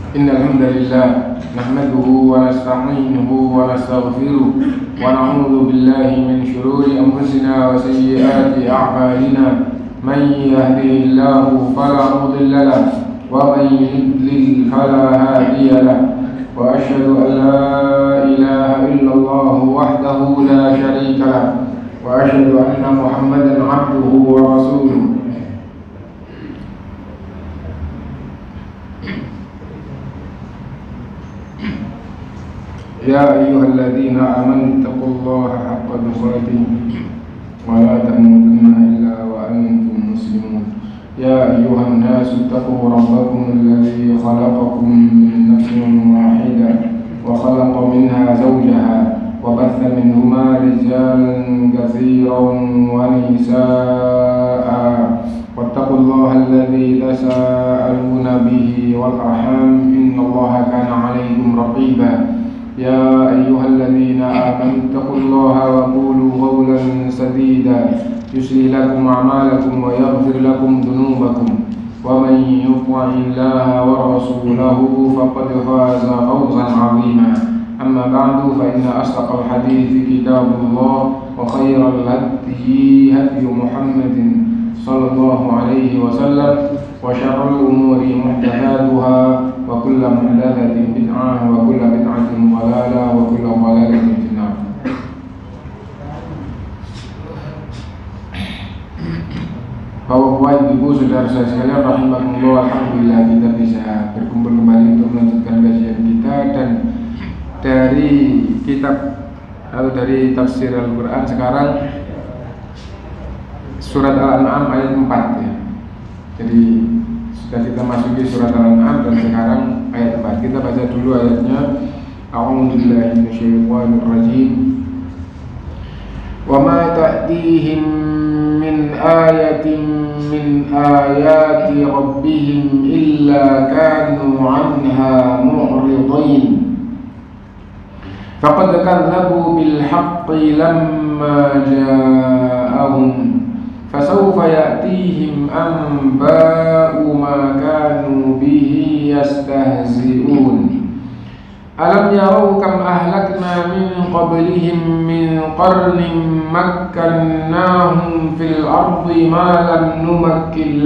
Innal hamdalillah nahmaduhu wa nasta'inuhu wa nastaghfiruh wa na'udzu billahi min shururi anfusina wa sayyiati a'malina. Man yahdihillahu fala mudilla lahu wa man yudlil fala hadiya lahu. Wa asyhadu an la ilaha illallah wahdahu la syarika lahu wa asyhadu anna Muhammadan 'abduhu wa rasuluh. Ya ayyuhalladzina amanu taqullaha haqqa tuqatih wa la tamutunna illa wa antum muslimun. Ya ayyuhan nasu taqu rabbakum alladzi khalaqakum min nafsin wahidah wa khalaqa minha zawjaha wa batha minhuma rijalan katsiran wa nisaa'a wattaqullaha alladzi tasaaluna bihi wal arham innallaha kana 'alaykum raqiba. Ya ayyuhalladzina amanu taqullaha wa qulu qawlan sadida yuslih lakum a'malakum wa yaghfir lakum dhunubakum wa man yuti'illaha wa rasulahu faqad faza fawzan 'azima. Amma ba'du, fa inna asdaqal hadithi kitabullah wa khairal hadyi hadyu Muhammadin sallallahu alaihi wasallam wa syarrul umuri muhdatsatuha wa kullu muhdatsatin bid'ah wa kullu bid'atin dhalalah wa kullu dhalalatin finnar. Bapak-bapak, ibu, saudara sekalian rahimakumullah, alhamdulillah kita bisa berkumpul kembali untuk melanjutkan kajian kita, dan dari kitab atau dari tafsir Al-Qur'an sekarang surat Al-An'am ayat 4 ya. Jadi sudah kita masuki surat Al-An'am dan sekarang ayat 4. Kita baca dulu ayatnya. A'udzubillahi minasyaitonir rajim. Wa ma ta'tihim min ayatin min ayati rabbihim illa kanu 'anha mu'ridin. Faqad kadzabu bil haqqi lamma ja'ahum fasawfa ya'tihim anba'u ma kanu bihi yastahzi'un. Alam yarau kam ahlakna min qablihim min qarnin makkannahum fil ardi ma lam numakkin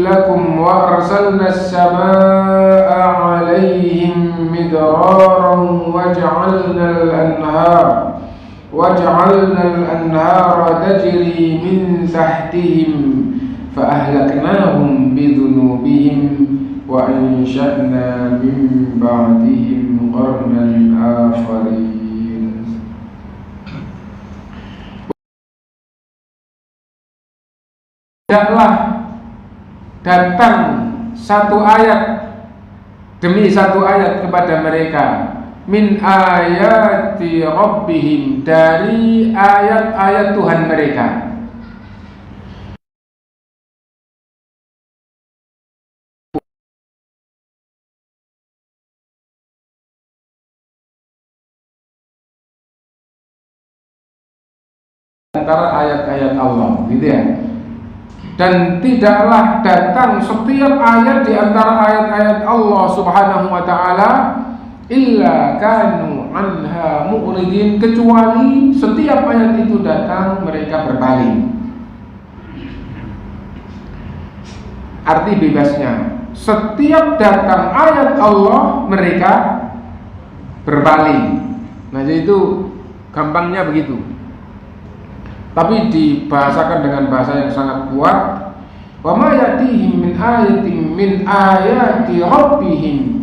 lakum wa arsalna as-samaa'a 'alayhim midraran waj'alna al-anhara tajri min tahtihim فأهلكناهم بذنوبهم وأنشأنا من بعدهم قرنا آخرين. Tidaklah datang satu ayat demi satu ayat kepada mereka min ayati rabbihim, dari ayat-ayat Tuhan mereka. Antara ayat-ayat Allah, gitu ya. Dan tidaklah datang setiap ayat di antara ayat-ayat Allah Subhanahu wa taala illa kanu anha mu'ridin, kecuali setiap ayat itu datang mereka berpaling. Arti bebasnya, setiap datang ayat Allah mereka berpaling. Nah, jadi itu gampangnya begitu. Tapi dibahasakan dengan bahasa yang sangat kuat. Wa ma yatihim min ayatin min ayati rabbihim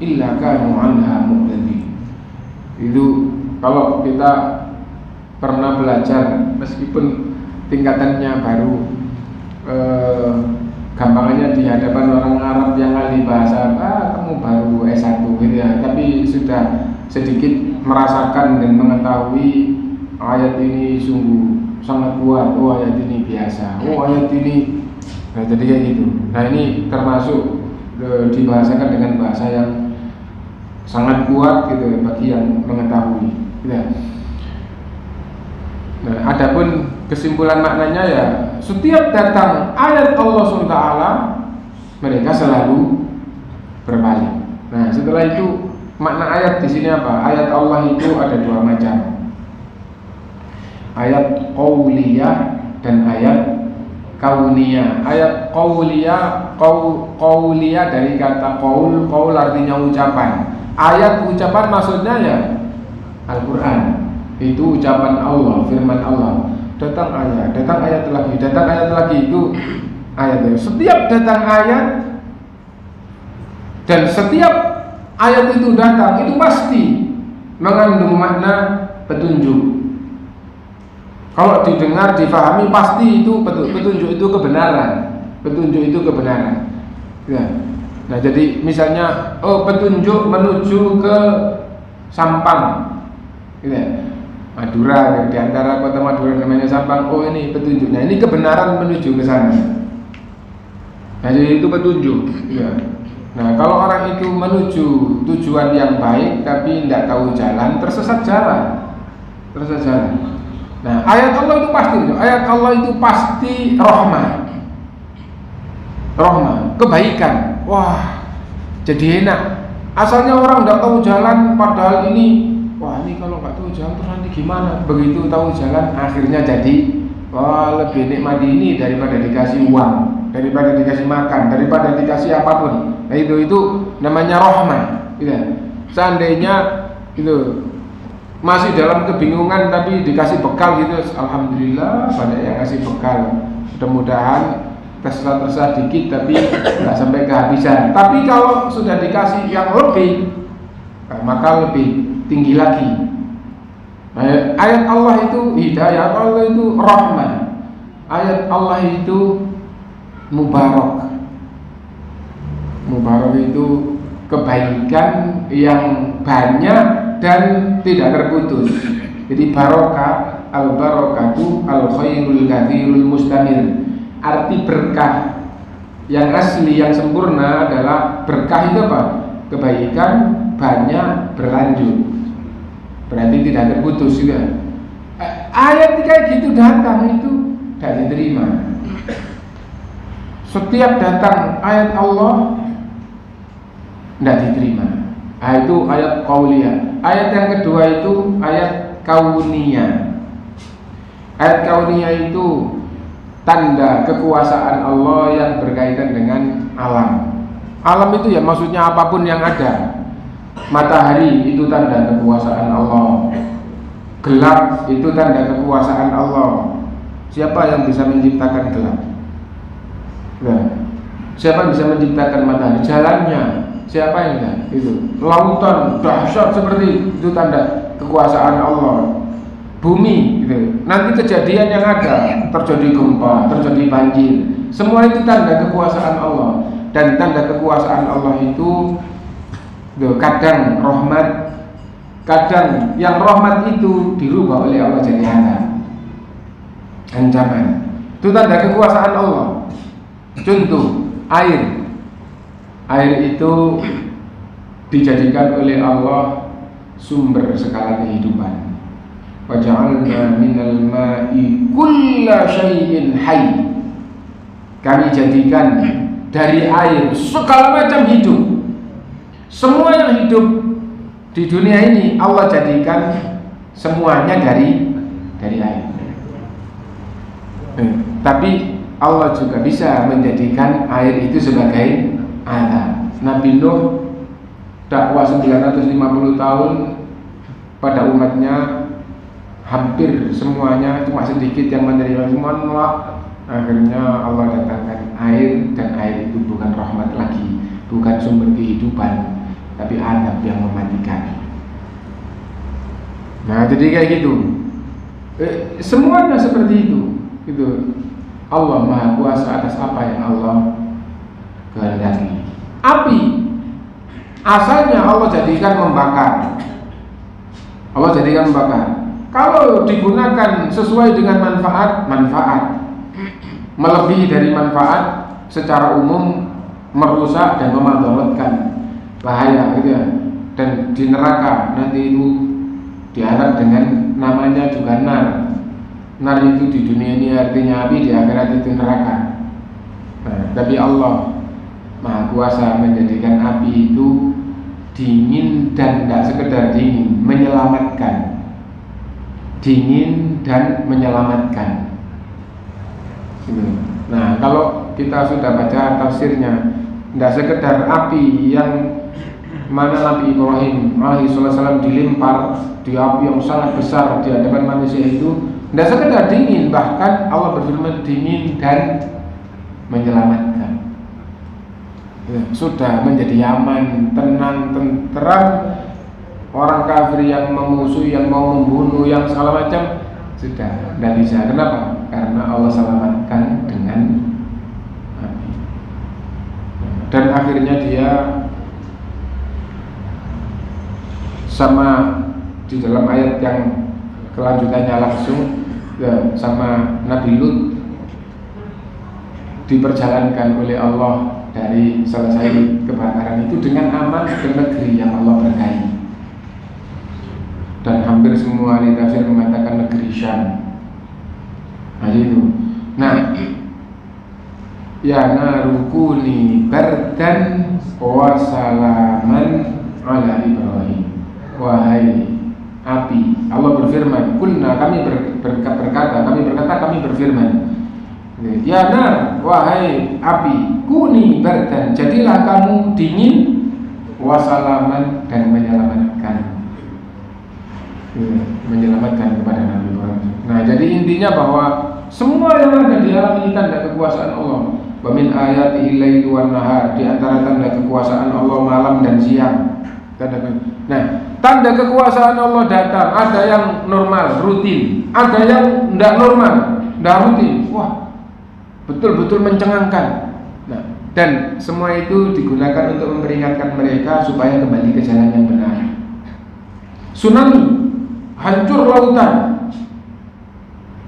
illa kanu anha mu'ridin. Itu kalau kita pernah belajar, meskipun tingkatannya baru, gampangannya di hadapan orang Arab yang ahli bahasa, kamu baru S1 gitu ya, tapi sudah sedikit merasakan dan mengetahui ayat ini sungguh sangat kuat, oh ayat ini biasa, oh ayat ini, nah jadi kayak gitu. Nah ini termasuk dibahasakan dengan bahasa yang sangat kuat gitu bagi yang mengetahui. Ya. Adapun kesimpulan maknanya ya, setiap datang ayat Allah SWT, mereka selalu berbalik. Nah, setelah itu makna ayat di sini apa? Ayat Allah itu ada dua macam. Ayat qauliyah dan ayat kauniyah. Ayat qauliyah dari kata qaul artinya ucapan. Ayat ucapan maksudnya ya Al-Quran. Itu ucapan Allah, firman Allah. Datang ayat lagi, itu ayat. Setiap datang ayat dan setiap ayat itu datang, itu pasti mengandung makna petunjuk. Kalau didengar, difahami, pasti itu petunjuk itu kebenaran. Petunjuk itu kebenaran. Ya. Nah, jadi misalnya petunjuk menuju ke Sampang, gitu ya. Madura, di antara kota Madura namanya Sampang. Ini petunjuknya, ini kebenaran menuju ke sana. Nah, jadi itu petunjuk. Ya. Nah, kalau orang itu menuju tujuan yang baik tapi tidak tahu jalan, tersesat jalan. Nah, ayat Allah itu pasti. Ayat Allah itu pasti rahmat, kebaikan. Wah, jadi enak. Asalnya orang tidak tahu jalan, padahal ini, wah ini kalau nggak tahu jalan terus nanti gimana? Begitu tahu jalan, akhirnya jadi, wah lebih nikmati ini daripada dikasih uang, daripada dikasih makan, daripada dikasih apapun. Nah, itu namanya rahmat. Gitu. Seandainya itu masih dalam kebingungan tapi dikasih bekal gitu, alhamdulillah banyak yang kasih bekal. Mudah-mudahan tersesat dikit tapi nggak sampai kehabisan. Tapi kalau sudah dikasih yang lebih, maka lebih tinggi lagi. Ayat Allah itu hidayah, Allah itu rahmat, ayat Allah itu mubarak. Mubarak itu kebaikan yang banyak dan tidak terputus. Jadi barokah, al-barakatu al-khairul kathirul mustamir. Arti berkah yang asli, yang sempurna adalah berkah itu apa? Kebaikan banyak berlanjut. Berarti tidak terputus juga. Ayat kayak gitu datang itu tidak diterima. Setiap datang ayat Allah tidak diterima. Itu ayat qauliyah. Ayat yang kedua itu ayat kauniyah. Ayat kauniyah itu tanda kekuasaan Allah yang berkaitan dengan alam. Alam itu ya maksudnya apapun yang ada. Matahari itu tanda kekuasaan Allah. Gelap itu tanda kekuasaan Allah. Siapa yang bisa menciptakan gelap? Nah, siapa yang bisa menciptakan matahari? Jalannya siapa yang bisa? Itu lautan dahsyat seperti itu tanda kekuasaan Allah. Bumi gitu. Nanti kejadian yang ada, terjadi gempa, terjadi banjir, semua itu tanda kekuasaan Allah. Dan tanda kekuasaan Allah itu kadang rahmat, kadang yang rahmat itu dirubah oleh Allah jadi ancaman. Itu tanda kekuasaan Allah. Contoh air itu dijadikan oleh Allah sumber segala kehidupan. Wa ja'alna minal ma'i kulla syai'in hayy. Kami jadikan dari air segala macam hidup. Semua yang hidup di dunia ini Allah jadikan semuanya dari air. Tapi Allah juga bisa menjadikan air itu sebagai alat. Nabi Nuh dakwah 950 tahun pada umatnya, hampir semuanya, cuma sedikit yang menerima, semua menolak. Akhirnya Allah datangkan air, dan air itu bukan rahmat lagi, bukan sumber kehidupan, tapi azab yang mematikan. Nah, jadi kayak gitu. Semuanya seperti itu. Itu Allah Maha Kuasa atas apa yang Allah kehendaki. Api asalnya Allah jadikan membakar. Allah jadikan membakar. Kalau digunakan sesuai dengan manfaat, melebihi dari manfaat, secara umum merusak dan memadaratkan, bahaya gitu ya. Dan di neraka nanti itu diharap dengan namanya juga nar. nar itu di dunia ini artinya api, di akhirat itu neraka. Nah, tapi Allah Maha Kuasa menjadikan api itu dingin dan tidak sekedar dingin, menyelamatkan. Dingin dan menyelamatkan. Nah, kalau kita sudah baca tafsirnya, tidak sekedar api yang mana Nabi Ibrahim alaihissalam dilempar di api yang sangat besar di hadapan manusia itu, tidak sekedar dingin, bahkan Allah berfirman dingin dan menyelamatkan. Ya, sudah menjadi aman, tenang, tenteram. Orang kafir yang memusuhi, yang mau membunuh, yang segala macam sudah tidak bisa. Kenapa? Karena Allah selamatkan dengan api. Dan akhirnya dia sama di dalam ayat yang kelanjutannya langsung ya, sama Nabi Lut diperjalankan oleh Allah dari selesai kebakaran itu dengan aman ke negeri yang Allah berkahi. Dan hampir semua ahli tafsir mengatakan negeri Syam. Nah itu. Nah, ya narukuni bardan wa salaman ala Ibrahim. Wahai api, Allah berfirman, kulna kami berfirman, ya nar, wahai api, kuni bardan, jadilah kamu dingin, wasalaman dan menyelamatkan kepada Nabi Ibrahim. Nah, jadi intinya bahwa semua yang ada di alam ini tanda kekuasaan Allah. Wa min ayatihi al-lailu wan nahar, di antara tanda kekuasaan Allah malam dan siang. Nah, tanda kekuasaan Allah datang, ada yang normal, rutin, ada yang tidak normal, tidak rutin. Wah, betul-betul mencengangkan. Nah, dan semua itu digunakan untuk memperingatkan mereka supaya kembali ke jalan yang benar. Tsunami, hancur lautan,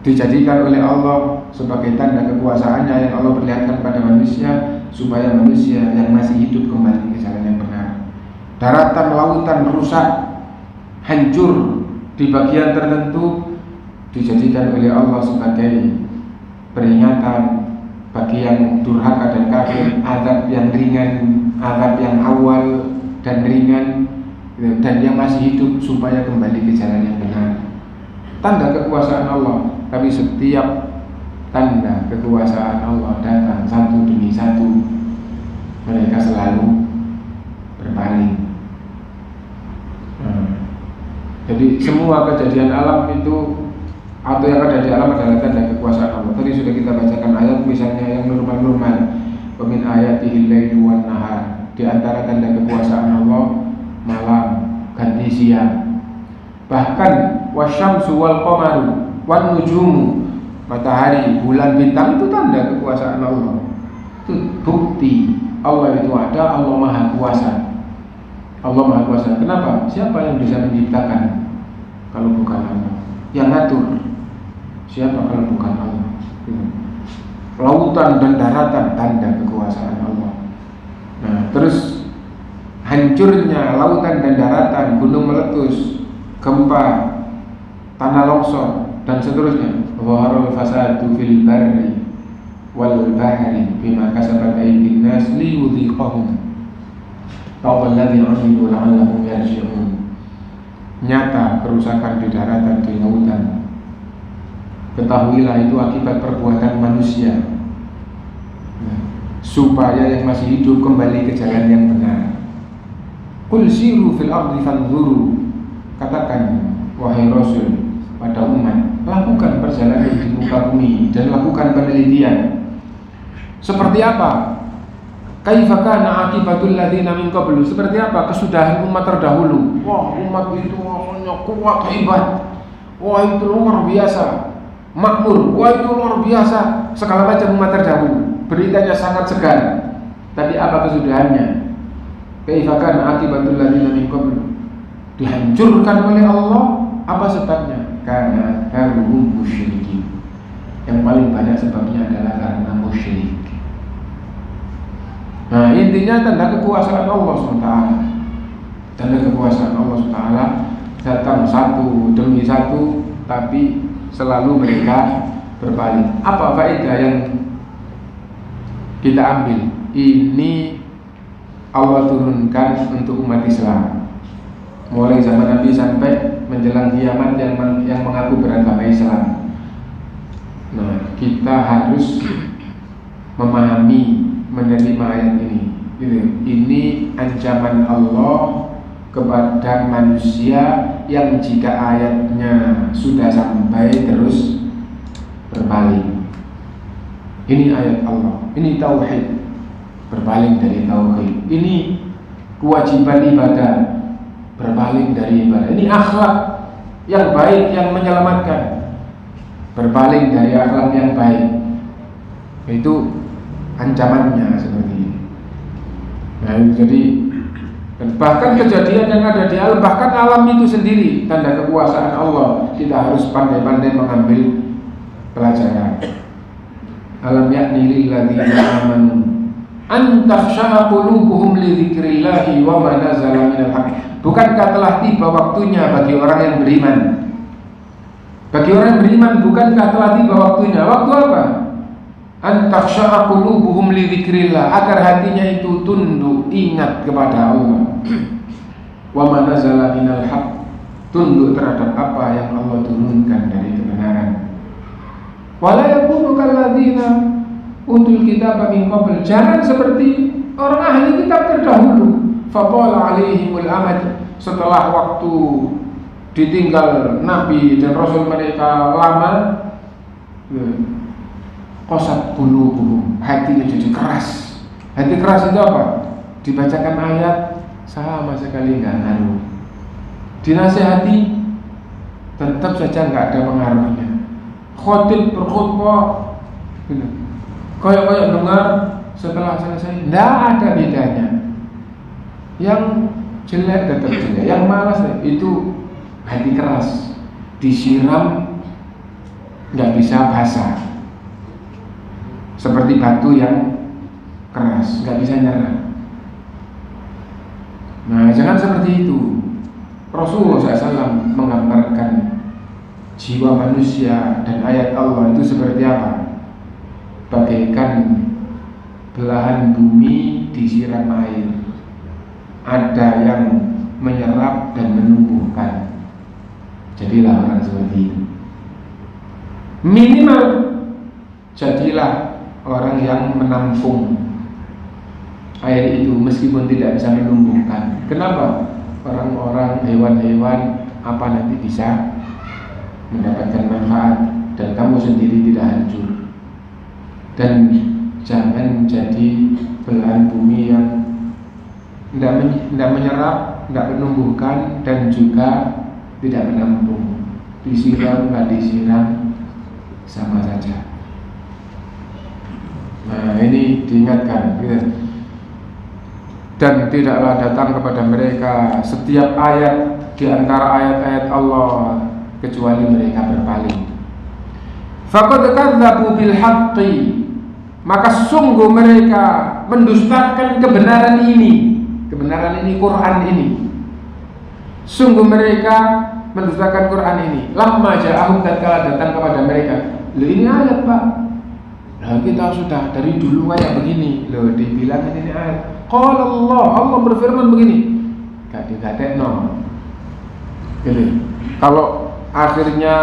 dijadikan oleh Allah sebagai tanda kekuasaannya yang Allah perlihatkan pada manusia supaya manusia yang masih hidup kembali ke jalan yang benar. Daratan, lautan rusak, hancur di bagian tertentu dijadikan oleh Allah sebagai peringatan bagi yang durhaka dan kafir, azab yang ringan, azab yang awal dan ringan, dan yang masih hidup supaya kembali ke jalan yang benar. Tanda kekuasaan Allah. Tapi setiap tanda kekuasaan Allah datang satu demi satu, mereka selalu berpaling. Jadi semua kejadian alam itu atau yang ada di alam adalah tanda kekuasaan Allah. Tadi sudah kita bacakan ayat misalnya yang normal-normal. Wa min ayatihi al-lailu wan nahar. Di antara tanda kekuasaan Allah malam ganti siang. Bahkan wasyamsu wal qamaru wan nujumu, matahari, bulan, bintang itu tanda kekuasaan Allah. Itu bukti Allah itu ada, Allah Maha Kuasa. Allah Maha Kuasa. Kenapa? Siapa yang bisa menciptakan kalau bukan Allah? Yang ngatur siapa kalau bukan Allah? Lautan dan daratan tanda kekuasaan Allah. Nah, terus hancurnya lautan dan daratan, gunung meletus, gempa, tanah longsor dan seterusnya. Zaharul fasadu fil barri wal bahri bima kasabat aydin nas liyudhiqahum Tawalladzi amilu la'allahum yarji'un. Nyata kerusakan di daratan, di lautan. Ketahuilah itu akibat perbuatan manusia. Supaya yang masih hidup kembali ke jalan yang benar. Qul siru fil ardi fanzuru. Katakan wahai Rasul pada umat, lakukan perjalanan di muka bumi dan lakukan penelitian. Seperti apa? Kaifa kana aqibatul ladzina min qablu, seperti apa kesudahan umat terdahulu. Wah, umat itu rasanya kuat, hebat. Wah, itu luar biasa. Makmur, wah itu luar biasa. Segala macam umat terdahulu, beritanya sangat segar. Tapi apa kesudahannya? Kaifa kana aqibatul ladzina min qablu, dihancurkan oleh Allah. Apa sebabnya? Karena kaum musyrikin. Yang paling banyak sebabnya adalah karena musyrik. Nah, intinya tanda kekuasaan Allah SWT. Tanda kekuasaan Allah SWT datang satu demi satu, tapi selalu mereka berpaling. Apa faedah yang kita ambil? Ini Allah turunkan untuk umat Islam mulai zaman Nabi sampai menjelang kiamat yang mengaku beragama Islam. Nah, kita harus memahami, menerima ayat ini. Ini ancaman Allah kepada manusia yang jika ayatnya sudah sampai terus berpaling. Ini ayat Allah, ini tauhid, berpaling dari tauhid. Ini kewajiban ibadah, berpaling dari ibadah. Ini akhlak yang baik yang menyelamatkan, berpaling dari akhlak yang baik. Itu ancamannya seperti ini. Nah, jadi dan bahkan kejadian yang ada di alam, bahkan alam itu sendiri tanda kekuasaan Allah. Kita harus pandai-pandai mengambil pelajaran. Alam yakni lil ladzina amanu an takhsha'a qulubuhum li dzikrillahi wa ma nazala minal haqq. Bukankah telah tiba waktunya bagi orang yang beriman? Bagi orang yang beriman, bukankah telah tiba waktunya? Waktu apa? An takhsha'a qulubuhum li dzikrillah, agar hatinya itu tunduk ingat kepada Allah. Wa ma nazala minal haqq, tunduk terhadap apa yang Allah turunkan dari kebenaran. Wala yakunu kalladzina utul kitaba min qabl, jangan seperti orang ahli kitab terdahulu. Faqala alaihimul amad, setelah waktu ditinggal Nabi dan Rasul mereka lama, qasat qulubuhum, hatinya jadi keras. Hati keras itu apa? Dibacakan ayat sama sekali nggak ngaruh. Dinasihati tetap saja nggak ada pengaruhnya. Khotib berkhutbah kayak dengar, setelah selesai nggak ada bedanya. Yang jelek tetap jelek, yang malas itu hati keras, disiram nggak bisa basah, seperti batu yang keras, nggak bisa nyerah. Nah, jangan seperti itu. Rasulullah SAW menggambarkan jiwa manusia dan ayat Allah itu seperti apa? Bagaikan belahan bumi disiram air, ada yang menyerap dan menumbuhkan. Jadilah orang seperti itu. Minimal jadilah orang yang menampung air itu meskipun tidak bisa menumbuhkan. Kenapa? Orang-orang, hewan-hewan apa nanti bisa mendapatkan manfaat dan kamu sendiri tidak hancur. Dan jangan jadi belahan bumi yang tidak menyerap, tidak menumbuhkan, dan juga tidak menampung. Disiram, nggak disiram, sama saja. Nah, ini diingatkan, gitu. Dan tidaklah datang kepada mereka setiap ayat di antara ayat-ayat Allah kecuali mereka berpaling. Faqad kadzdzabu bil haqqi, maka sungguh mereka mendustakan kebenaran ini. Kebenaran ini, Quran ini. Sungguh mereka mendustakan Quran ini. Lamma ja'ahum, tatkala datang kepada mereka. Loh, ini ayat, Pak. Nah, kita sudah dari dulu kayak begini. Loh, dibilang ini ayat. Qala Allah berfirman begini. Gak-gatekno. Gitu. Kalau akhirnya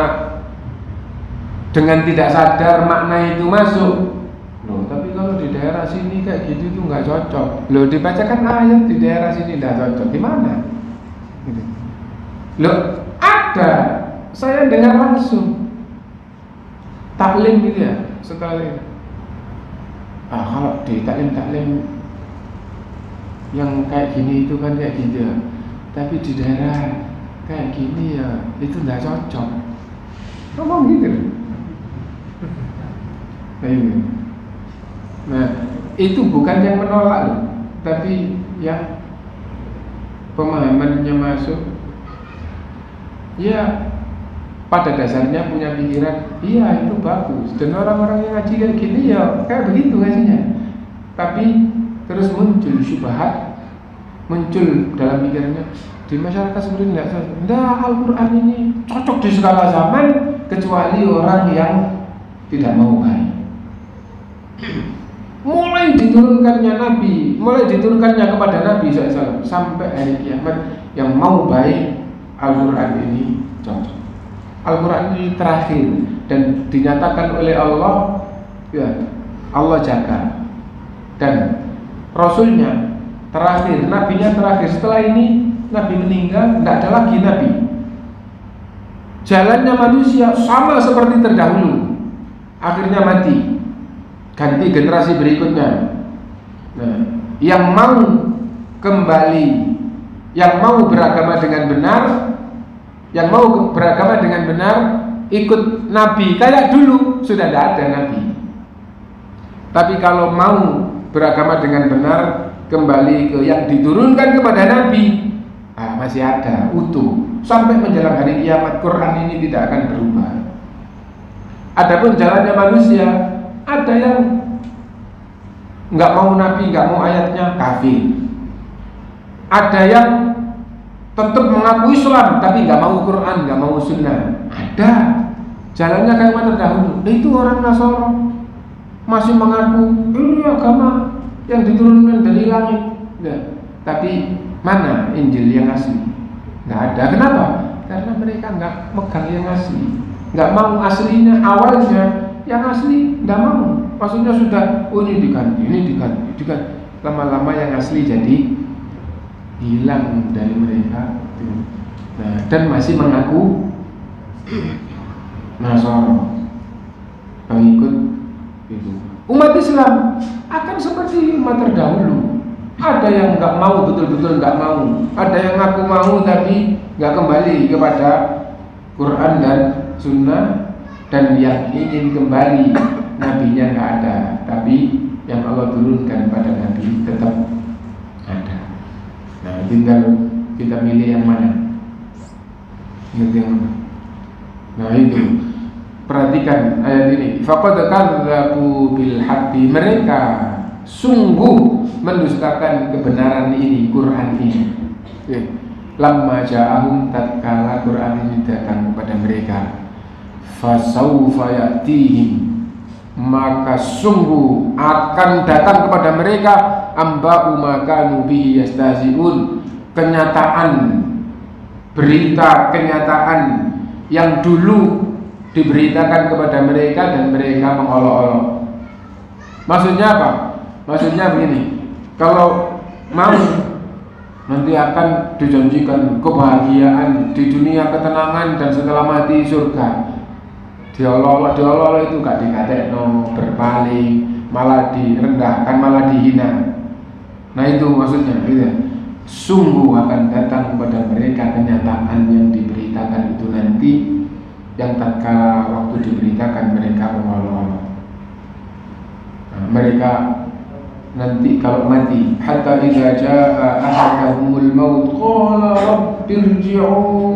dengan tidak sadar makna itu masuk, loh, tapi kalau di daerah sini kayak gitu itu nggak cocok. Loh, dibacakan ayat di daerah sini nggak cocok, gimana? Gitu. Loh, ada, saya dengar langsung taklim gitu ya, setelah ini. Kalau di taklim yang kayak gini itu kan kayak gitu ya, tapi di daerah kayak gini ya itu nggak cocok. Ngomong gitu. Nah, itu bukan yang menolak loh, tapi yang pemahamannya masuk. Ya, pada dasarnya punya pikiran, iya itu bagus. Dan orang-orang yang ngaji kayak gini ya kayak begitu ngajinya. Tapi terus muncul syubhat, muncul dalam pikirannya, di masyarakat seperti ini enggak, Al-Quran ini cocok di segala zaman, kecuali orang yang tidak mau baik. Mulai diturunkannya kepada Nabi SAW sampai hari kiamat, yang mau baik Al-Quran ini cocok. Al-Quran ini terakhir dan dinyatakan oleh Allah, ya Allah jaga, dan Rasulnya terakhir, Nabinya terakhir. Setelah ini Nabi meninggal, tidak ada lagi Nabi. Jalannya manusia sama seperti terdahulu, akhirnya mati, ganti generasi berikutnya. Nah, yang mau kembali, yang mau beragama dengan benar, ikut Nabi kayak dulu, sudah tidak ada Nabi. Tapi kalau mau beragama dengan benar, kembali ke yang diturunkan kepada Nabi, masih ada, utuh sampai menjelang hari kiamat. Quran ini tidak akan berubah. Adapun jalannya manusia, ada yang nggak mau Nabi, nggak mau ayatnya, kafir. Ada yang tetap mengaku Islam tapi nggak mau Quran, nggak mau Sunnah. Ada jalannya kayak mata dahulu. Itu orang Nasara masih mengaku ini agama yang diturunkan dari langit. Nah, tapi mana Injil yang asli? Nggak ada. Kenapa? Karena mereka nggak megang yang asli, nggak mau aslinya. Awalnya yang asli nggak mau. Maksudnya sudah, ini diganti. Lama-lama yang asli jadi hilang dari mereka. Nah, dan masih mengaku Nasara, pengikut itu. Umat Islam akan seperti umat terdahulu. Ada yang nggak mau, betul-betul nggak mau. Ada yang ngaku mau tapi nggak kembali kepada Quran dan Sunnah, dan yang ingin kembali nabinya nggak ada, tapi yang Allah turunkan pada nabi tetap ada. Nah, tinggal kita milih yang mana. Nah, itu perhatikan ayat ini. Faqad kadzabu bil haqqi, mereka sungguh mendustakan kebenaran ini, Quran ini. Lamma ja'ahum, tatkala Quran ini datang kepada mereka. Fasawfa ya'tihim, maka sungguh akan datang kepada mereka amba'u ma kanu bihi yastahzi'un, kenyataan, berita kenyataan yang dulu diberitakan kepada mereka dan mereka mengolok-olok. Maksudnya apa? Maksudnya begini, kalau mau nanti akan dijanjikan kebahagiaan di dunia, ketenangan, dan setelah mati surga. Diolok-olok itu gak dikatekno, berpaling, malah direndahkan, malah dihina. Nah, itu maksudnya gitu. Sungguh akan datang kepada mereka kenyataan yang diberitakan itu nanti, yang tatkala waktu diberitakan mereka mengolok-olok. Nah, mereka nanti kalau mati, hatta idza jaa ahadahumul maut qala rabbirji'un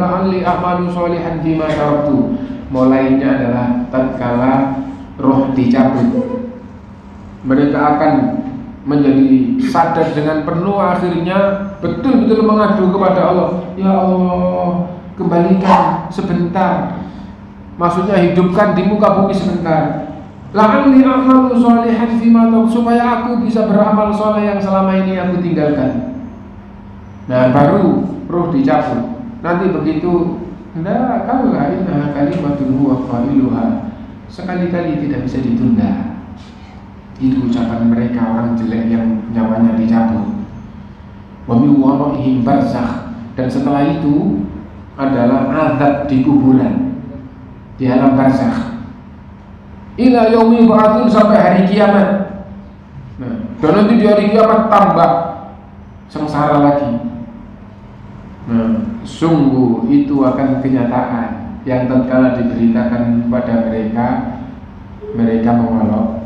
la'alli a'malu sholihan fima taraktu. Mulainya adalah tatkala roh dicabut, mereka akan menjadi sadar dengan penuh, akhirnya betul-betul mengadu kepada Allah. Ya Allah, kembalikan sebentar, maksudnya hidupkan di muka bumi sebentar. La'alli a'malu sholihan fima taraktu, supaya aku bisa beramal soleh yang selama ini aku tinggalkan. Nah, baru roh dicabut. Nanti begitu, nah, kaulah inna kalimatun huwa qailuha, sekali-kali tidak bisa ditunda. Itu ucapan mereka orang jelek yang nyawanya dicabut. Wa min waraihim barzakh, dan setelah itu adalah azab di kuburan, di alam barzakh. Ila yaumi ba'atsun, sampai hari kiamat. Nah, dan nanti di hari kiamat tambah sengsara lagi. Nah, sungguh itu akan kenyataan yang tatkala diberitakan kepada mereka, mereka mengolok.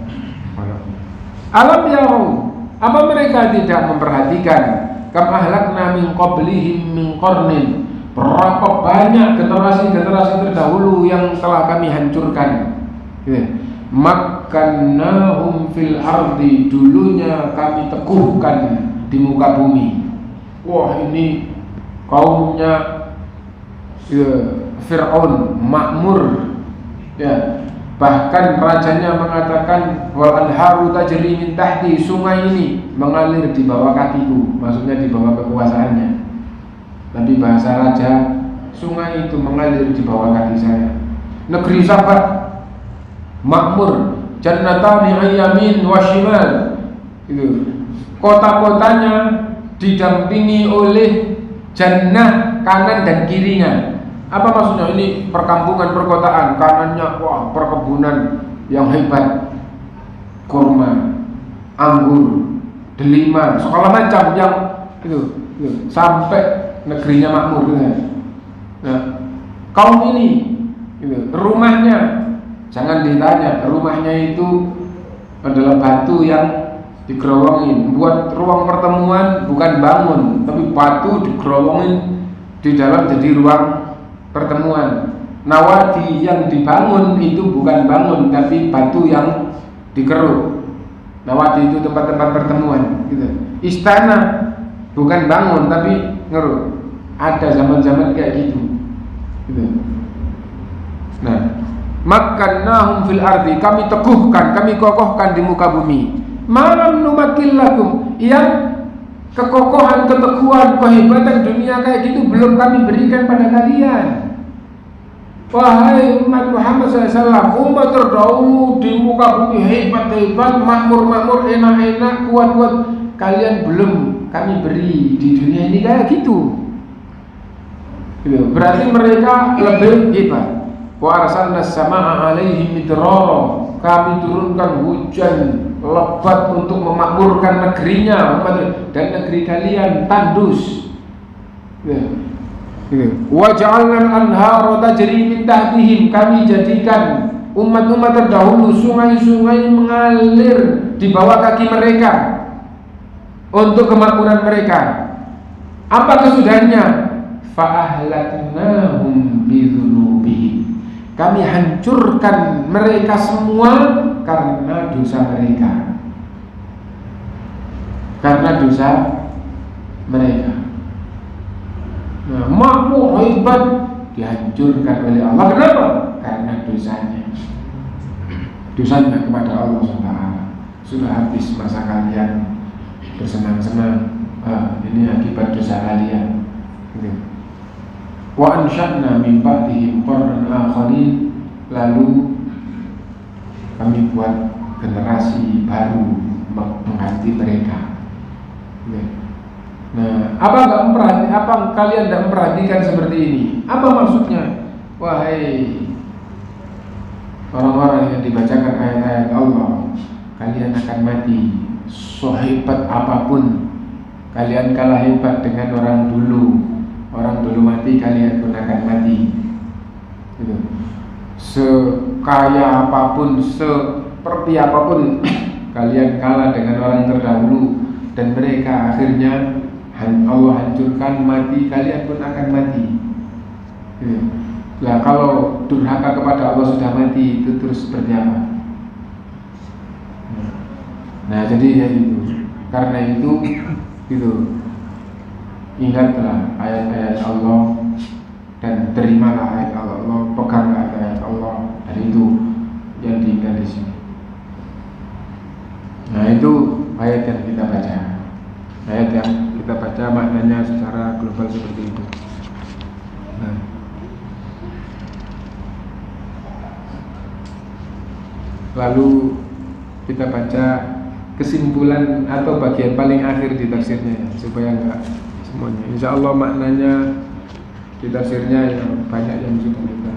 Alam yarau, apa mereka tidak memperhatikan? Kam ahlakna min qablihim min qarnin, berapa banyak generasi-generasi terdahulu yang telah kami hancurkan. Makkannahum fil ardi, dulunya kami teguhkan di muka bumi. Wah, ini kaumnya Fir'aun makmur, ya. Bahkan rajanya mengatakan wal anharu tajri min tahti, sungai ini mengalir di bawah kakiku, maksudnya di bawah kekuasaannya. Tapi bahasa raja, sungai itu mengalir di bawah kaki saya. Negeri Saba makmur, jannatani ayyamin wa shimal. Itu kota-kotanya didampingi oleh jannah kanan dan kirinya. Apa maksudnya? Ini perkampungan perkotaan, kanannya wah perkebunan yang hebat, kurma, anggur, delima, segala macam yang itu sampai negerinya makmur gitu. Nah, kaum ini gitu, rumahnya jangan ditanya, rumahnya itu adalah batu yang digerowongin, buat ruang pertemuan bukan bangun, tapi batu digerowongin di dalam jadi ruang pertemuan. Nawadi yang dibangun itu bukan bangun, tapi batu yang dikeruk. Nawadi itu tempat-tempat pertemuan gitu. Istana bukan bangun tapi ngeruk. Ada zaman-zaman kayak gitu. Nah, makkannahum fil ardi, kami teguhkan, kami kokohkan di muka bumi. Malam numakillakum, yang kekokohan, keteguhan, kehebatan dunia kayak gitu belum kami berikan pada kalian. Wahai umat Muhammad SAW, umat terdahulu di muka bumi hebat-hebat, makmur-makmur, enak-enak, kuat-kuat, kalian belum kami beri di dunia ini kayak gitu. Berarti mereka lebih hebat. Wa arsalna as-samaa'a 'alaihim midrara, kami turunkan hujan lebat untuk memakmurkan negerinya, dan negeri kalian tandus. Wa ja'alna al-anhara tajri min tahtihim, kami jadikan umat-umat terdahulu sungai-sungai mengalir di bawah kaki mereka untuk kemakmuran mereka. Apa kesudahannya? Fa'ahlaknahum bidzunubihim, kami hancurkan mereka semua karena dosa mereka. Karena dosa mereka. Nah, makmur hebat dihancurkan oleh Allah. Kenapa? Karena dosanya. Dosanya kepada Allah SWT. Sudah habis masa kalian bersenang-senang. Ini akibat dosa kalian. Wa ansha'na min ba'dihim qarnan akharin, lalu kami buat generasi baru mengganti mereka. Nah, apa kalian tidak memperhatikan seperti ini? Apa maksudnya? Wahai orang-orang yang dibacakan ayat-ayat Allah, kalian akan mati. Sehebat apapun kalian kalah hebat dengan orang dulu. Orang dulu mati, kalian pun akan mati. Gitu. Sekaya apapun, seperti apapun, kalian kalah dengan orang terdahulu, dan mereka akhirnya Allah hancurkan, mati, kalian pun akan mati. Gitu. Nah, kalau durhaka kepada Allah sudah mati, itu terus seperti apa? Nah, jadi ya itu. Karena itu, gitu. Ingatlah ayat-ayat Allah dan terimalah ayat Allah, peganglah ayat Allah, dan itu yang diingat di sini. Nah, itu ayat yang kita baca. Ayat yang kita baca maknanya secara global seperti itu. Nah, lalu kita baca kesimpulan atau bagian paling akhir di tafsirnya, supaya enggak semuanya. Insya Allah maknanya di tafsirnya yang banyak yang sudah kita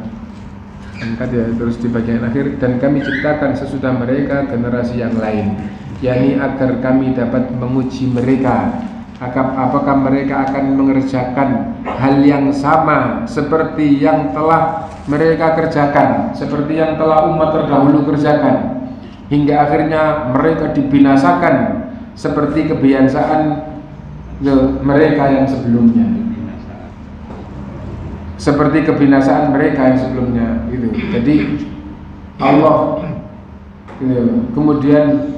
angkat ya, terus di bagian akhir, dan kami ciptakan sesudah mereka generasi yang lain, yakni agar kami dapat menguji mereka apakah mereka akan mengerjakan hal yang sama seperti yang telah mereka kerjakan, seperti yang telah umat terdahulu kerjakan, hingga akhirnya mereka dibinasakan seperti kebiasaan mereka yang sebelumnya, seperti kebinasaan mereka yang sebelumnya gitu. Jadi Allah gitu, kemudian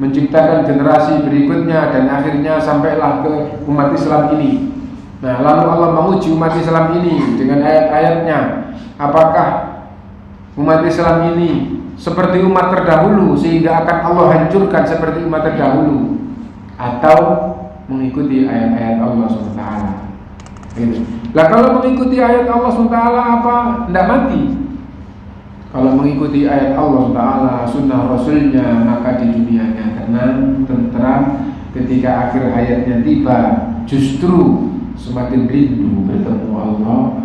menciptakan generasi berikutnya, dan akhirnya sampailah ke umat Islam ini. Nah, lalu Allah menguji umat Islam ini dengan ayat-ayatnya Apakah umat Islam ini seperti umat terdahulu sehingga akan Allah hancurkan seperti umat terdahulu, atau mengikuti ayat-ayat Allah SWT? Lah kalau mengikuti ayat Allah SWT apa? Tidak mati. Kalau mengikuti ayat Allah SWT, sunnah Rasulnya, maka di dunianya tenang, tentram. Ketika akhir hayatnya tiba, justru semakin rindu bertemu Allah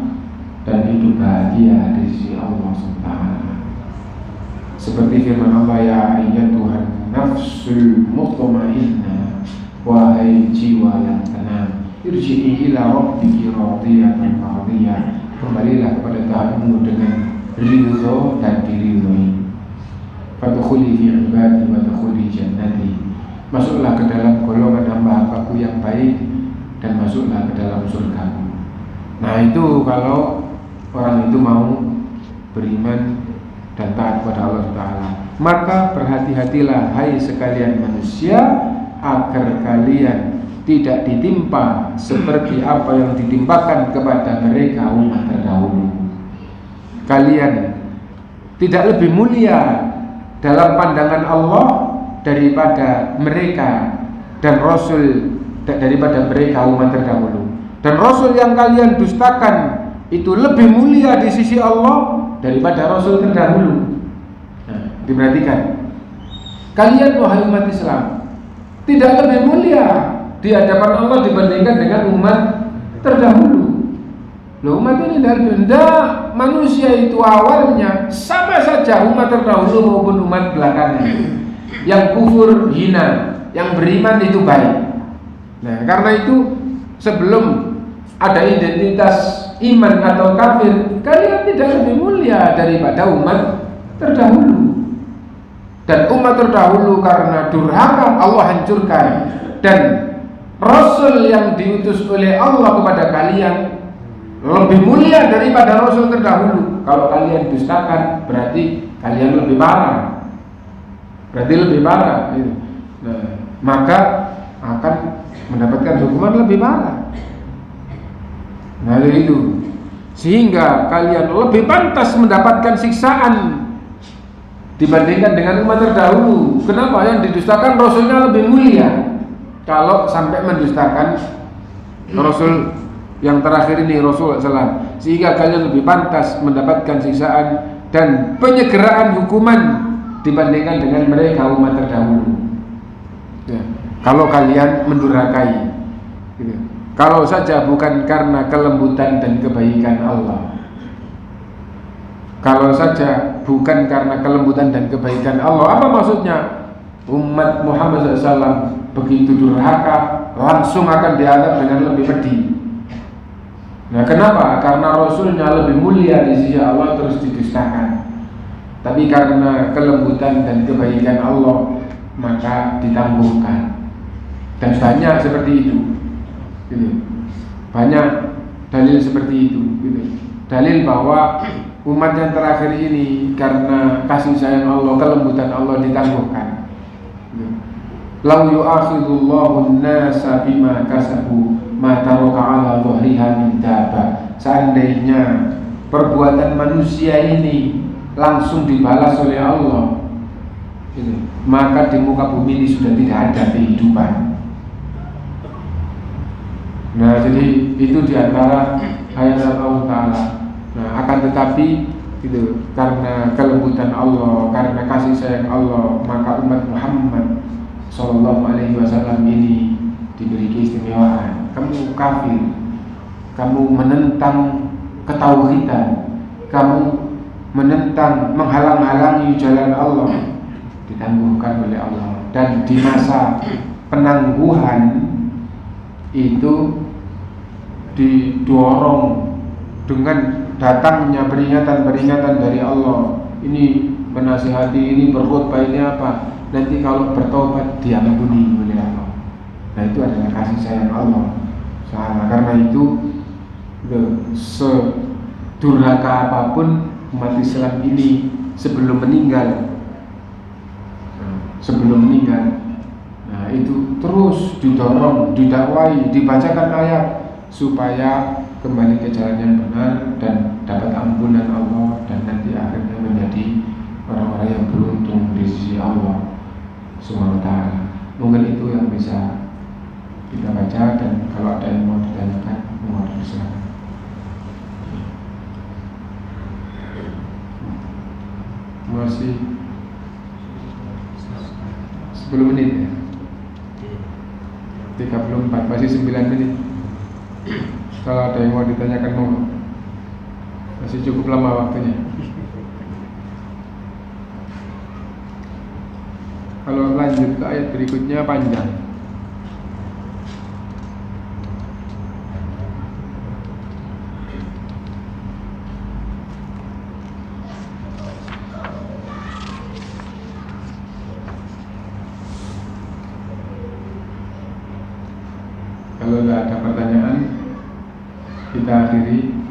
dan hidup bahagia di sisi Allah SWT. Seperti firman Allah, ya ayyatuhan nafsul mutmainnah, wahai jiwa yang tenang, irji'i ila rabbiki radiyatan mardiyah, kembalilah kepada Tuhanmu dengan ridho dan diridhoi. Fadkhuli fi ibadi wa dkhuli jannati, masuklah ke dalam golongan hamba-hambaku yang baik dan masuklah ke dalam surgaku. Nah, itu kalau orang itu mau beriman dan taat kepada Allah Ta'ala. Maka berhati-hatilah hai sekalian manusia, agar kalian tidak ditimpa seperti apa yang ditimpakan kepada mereka umat terdahulu. Kalian tidak lebih mulia dalam pandangan Allah daripada mereka dan Rasul, daripada mereka umat terdahulu. Dan Rasul yang kalian dustakan itu lebih mulia di sisi Allah daripada Rasul terdahulu. Nah, diperhatikan, kalian wahai umat Islam tidak lebih mulia di hadapan Allah dibandingkan dengan umat terdahulu. Loh, umat ini dari benda manusia itu awalnya sama saja umat terdahulu maupun umat belakangnya. Yang kufur hina, yang beriman itu baik. Nah, karena itu sebelum ada identitas iman atau kafir, kalian tidak lebih mulia daripada umat terdahulu. Dan umat terdahulu karena durhaka Allah hancurkan, dan Rasul yang diutus oleh Allah kepada kalian lebih mulia daripada Rasul terdahulu. Kalau kalian dustakan, berarti kalian lebih parah. Nah, maka akan mendapatkan hukuman lebih parah. Nah, itu sehingga kalian lebih pantas mendapatkan siksaan dibandingkan dengan umat terdahulu. Kenapa? Yang didustakan Rasulnya lebih mulia. Kalau sampai mendustakan Rasul yang terakhir ini, Rasul SAW, sehingga kalian lebih pantas mendapatkan siksaan dan penyegeraan hukuman dibandingkan dengan mereka umat terdahulu. Ya, kalau kalian mendurhakai, gitu. Kalau saja bukan karena kelembutan dan kebaikan Allah, kalau saja bukan karena kelembutan dan kebaikan Allah, apa maksudnya? Umat Muhammad SAW begitu durhaka, langsung akan dianggap dengan lebih pedih. Nah, kenapa? Karena Rasulnya lebih mulia di sisi Allah terus didustakan. Tapi karena kelembutan dan kebaikan Allah, maka ditangguhkan. Dan banyak seperti itu. Gitu. Banyak dalil seperti itu, gitu. Dalil bahwa umat yang terakhir ini karena kasih sayang Allah, kelembutan Allah ditangguhkan. Gitu. Lau yu'akhidullahu an-nasa bima kasabu ma taraka 'ala dhahriha min dabba. Seandainya perbuatan manusia ini langsung dibalas oleh Allah, gitu, maka di muka bumi ini sudah tidak ada kehidupan. Nah, jadi itu diantara ayat Allah Ta'ala. Nah, akan tetapi gitu, karena kelembutan Allah, karena kasih sayang Allah, maka umat Muhammad SAW ini diberi keistimewaan. Kamu kafir, kamu menentang ketauhidan, kamu menentang, menghalang-halangi jalan Allah, ditangguhkan oleh Allah. Dan di masa penangguhan itu didorong dengan datangnya peringatan-peringatan dari Allah. Ini menasihati, ini berkhutbah, ini apa? Nanti kalau bertobat diampuni oleh Allah. Nah, itu adalah kasih sayang Allah. Karena itu sedurhaka apapun umat Islam ini sebelum meninggal, nah itu terus didorong, didakwai, dibacakan ayat supaya kembali ke jalan yang benar dan dapat ampunan Allah, dan nanti akhirnya menjadi orang-orang yang beruntung di sisi Allah SWT. Mungkin itu yang bisa kita baca, dan kalau ada yang mau ditanyakan, mohon silakan. 10 menit ya? 34, masih 9 menit. Kalau ada yang mau ditanyakan, mau, masih cukup lama waktunya. Kalau lanjut ke ayat berikutnya panjang. Kalau tidak ada pertanyaan, kita akhiri.